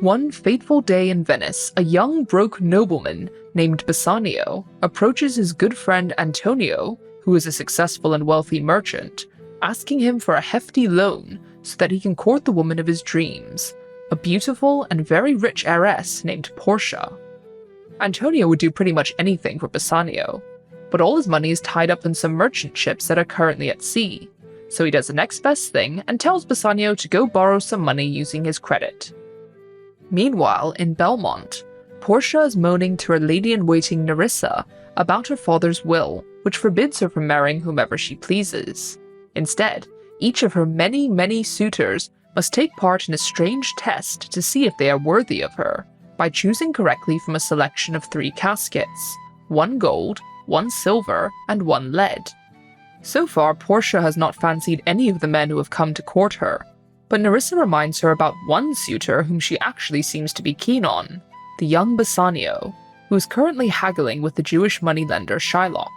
One fateful day in Venice, a young broke nobleman named Bassanio approaches his good friend Antonio, who is a successful and wealthy merchant, asking him for a hefty loan so that he can court the woman of his dreams, a beautiful and very rich heiress named Portia. Antonio would do pretty much anything for Bassanio, but all his money is tied up in some merchant ships that are currently at sea, so he does the next best thing and tells Bassanio to go borrow some money using his credit. Meanwhile, in Belmont, Portia is moaning to her lady-in-waiting Nerissa about her father's will, which forbids her from marrying whomever she pleases. Instead, each of her many, many suitors must take part in a strange test to see if they are worthy of her, by choosing correctly from a selection of 3 caskets, 1 gold, 1 silver, and 1 lead. So far, Portia has not fancied any of the men who have come to court her, but Nerissa reminds her about one suitor whom she actually seems to be keen on, the young Bassanio, who is currently haggling with the Jewish moneylender Shylock.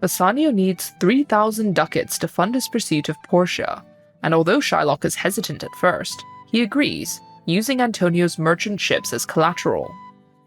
Bassanio needs 3,000 ducats to fund his pursuit of Portia, and although Shylock is hesitant at first, he agrees, using Antonio's merchant ships as collateral.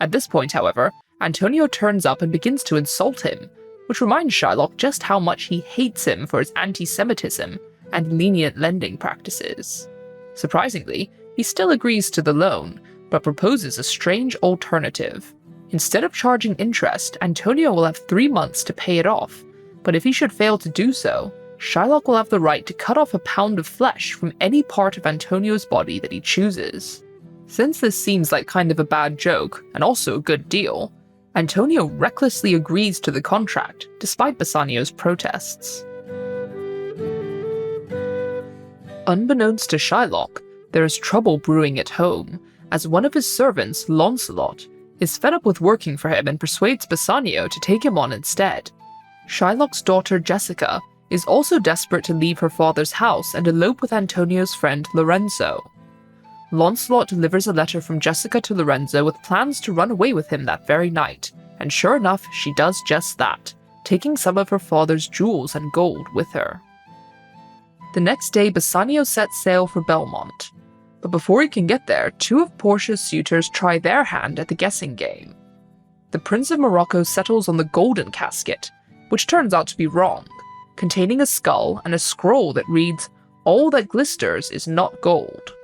At this point, however, Antonio turns up and begins to insult him, which reminds Shylock just how much he hates him for his anti-Semitism and lenient lending practices. Surprisingly, he still agrees to the loan, but proposes a strange alternative. Instead of charging interest, Antonio will have 3 months to pay it off, but if he should fail to do so, Shylock will have the right to cut off a pound of flesh from any part of Antonio's body that he chooses. Since this seems like kind of a bad joke, and also a good deal, Antonio recklessly agrees to the contract, despite Bassanio's protests. Unbeknownst to Shylock, there is trouble brewing at home, as one of his servants, Lancelot, is fed up with working for him and persuades Bassanio to take him on instead. Shylock's daughter Jessica is also desperate to leave her father's house and elope with Antonio's friend Lorenzo. Lancelot delivers a letter from Jessica to Lorenzo with plans to run away with him that very night, and sure enough, she does just that, taking some of her father's jewels and gold with her. The next day, Bassanio sets sail for Belmont, but before he can get there, 2 of Portia's suitors try their hand at the guessing game. The Prince of Morocco settles on the golden casket, which turns out to be wrong, containing a skull and a scroll that reads, "All that glisters is not gold."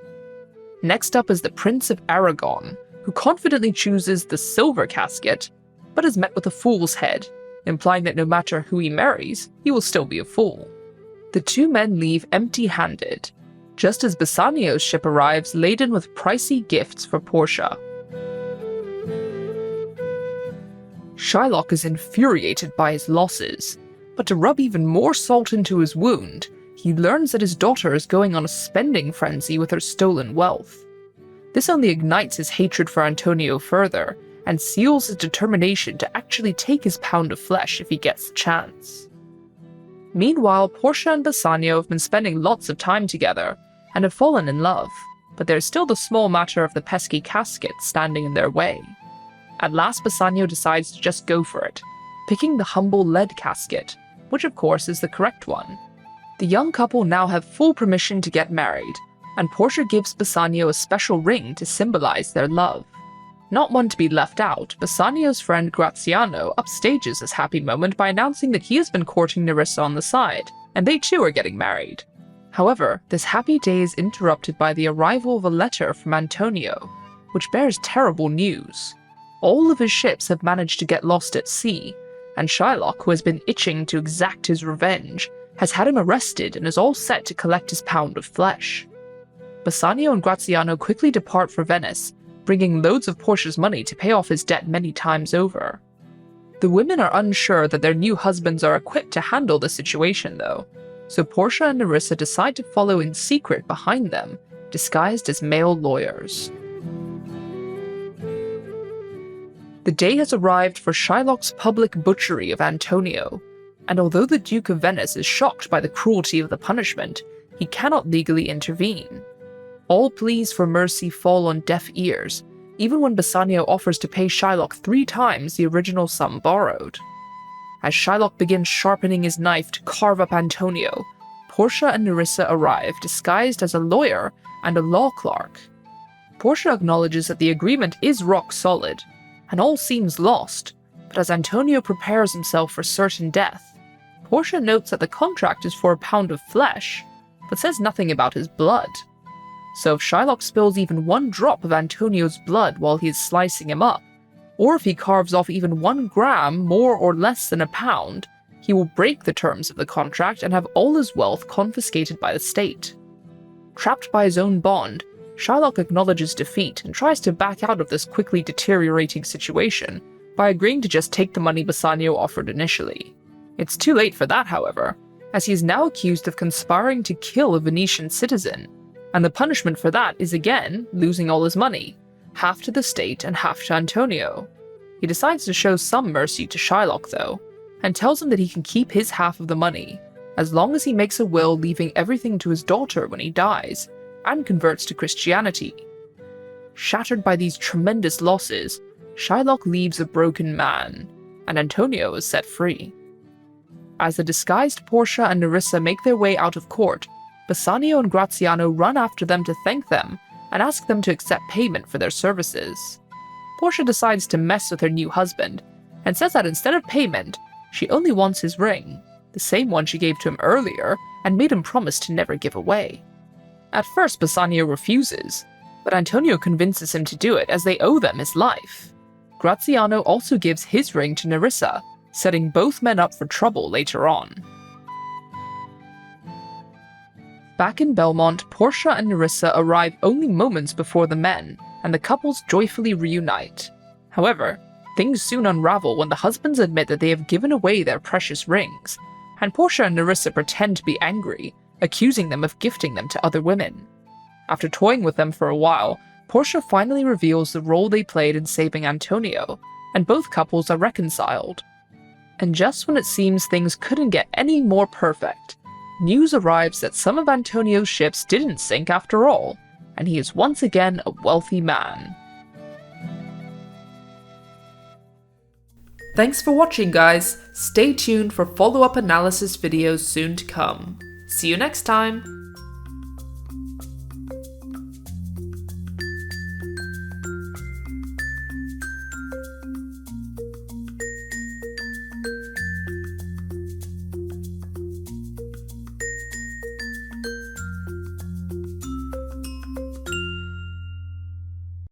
Next up is the Prince of Aragon, who confidently chooses the silver casket, but is met with a fool's head, implying that no matter who he marries, he will still be a fool. The 2 men leave empty-handed, just as Bassanio's ship arrives laden with pricey gifts for Portia. Shylock is infuriated by his losses, but to rub even more salt into his wound, he learns that his daughter is going on a spending frenzy with her stolen wealth. This only ignites his hatred for Antonio further, and seals his determination to actually take his pound of flesh if he gets the chance. Meanwhile, Portia and Bassanio have been spending lots of time together, and have fallen in love, but there's still the small matter of the pesky casket standing in their way. At last, Bassanio decides to just go for it, picking the humble lead casket, which of course is the correct one. The young couple now have full permission to get married, and Portia gives Bassanio a special ring to symbolize their love. Not one to be left out, Bassanio's friend Graziano upstages this happy moment by announcing that he has been courting Nerissa on the side, and they too are getting married. However, this happy day is interrupted by the arrival of a letter from Antonio, which bears terrible news. All of his ships have managed to get lost at sea, and Shylock, who has been itching to exact his revenge, has had him arrested and is all set to collect his pound of flesh. Bassanio and Graziano quickly depart for Venice, bringing loads of Portia's money to pay off his debt many times over. The women are unsure that their new husbands are equipped to handle the situation though, so Portia and Nerissa decide to follow in secret behind them, disguised as male lawyers. The day has arrived for Shylock's public butchery of Antonio, and although the Duke of Venice is shocked by the cruelty of the punishment, he cannot legally intervene. All pleas for mercy fall on deaf ears, even when Bassanio offers to pay Shylock 3 times the original sum borrowed. As Shylock begins sharpening his knife to carve up Antonio, Portia and Nerissa arrive disguised as a lawyer and a law clerk. Portia acknowledges that the agreement is rock solid, and all seems lost, but as Antonio prepares himself for certain death, Portia notes that the contract is for a pound of flesh, but says nothing about his blood. So if Shylock spills even 1 drop of Antonio's blood while he is slicing him up, or if he carves off even 1 gram more or less than a pound, he will break the terms of the contract and have all his wealth confiscated by the state. Trapped by his own bond, Shylock acknowledges defeat and tries to back out of this quickly deteriorating situation by agreeing to just take the money Bassanio offered initially. It's too late for that, however, as he is now accused of conspiring to kill a Venetian citizen, and the punishment for that is again losing all his money, half to the state and half to Antonio. He decides to show some mercy to Shylock though, and tells him that he can keep his half of the money, as long as he makes a will leaving everything to his daughter when he dies, and converts to Christianity. Shattered by these tremendous losses, Shylock leaves a broken man, and Antonio is set free. As the disguised Portia and Nerissa make their way out of court, Bassanio and Graziano run after them to thank them and ask them to accept payment for their services. Portia decides to mess with her new husband, and says that instead of payment, she only wants his ring, the same one she gave to him earlier and made him promise to never give away. At first, Bassanio refuses, but Antonio convinces him to do it as they owe them his life. Graziano also gives his ring to Nerissa, setting both men up for trouble later on. Back in Belmont, Portia and Nerissa arrive only moments before the men, and the couples joyfully reunite. However, things soon unravel when the husbands admit that they have given away their precious rings, and Portia and Nerissa pretend to be angry, accusing them of gifting them to other women. After toying with them for a while, Portia finally reveals the role they played in saving Antonio, and both couples are reconciled. And just when it seems things couldn't get any more perfect, news arrives that some of Antonio's ships didn't sink after all, and he is once again a wealthy man. Thanks for watching, guys. Stay tuned for follow-up analysis videos soon to come. See you next time!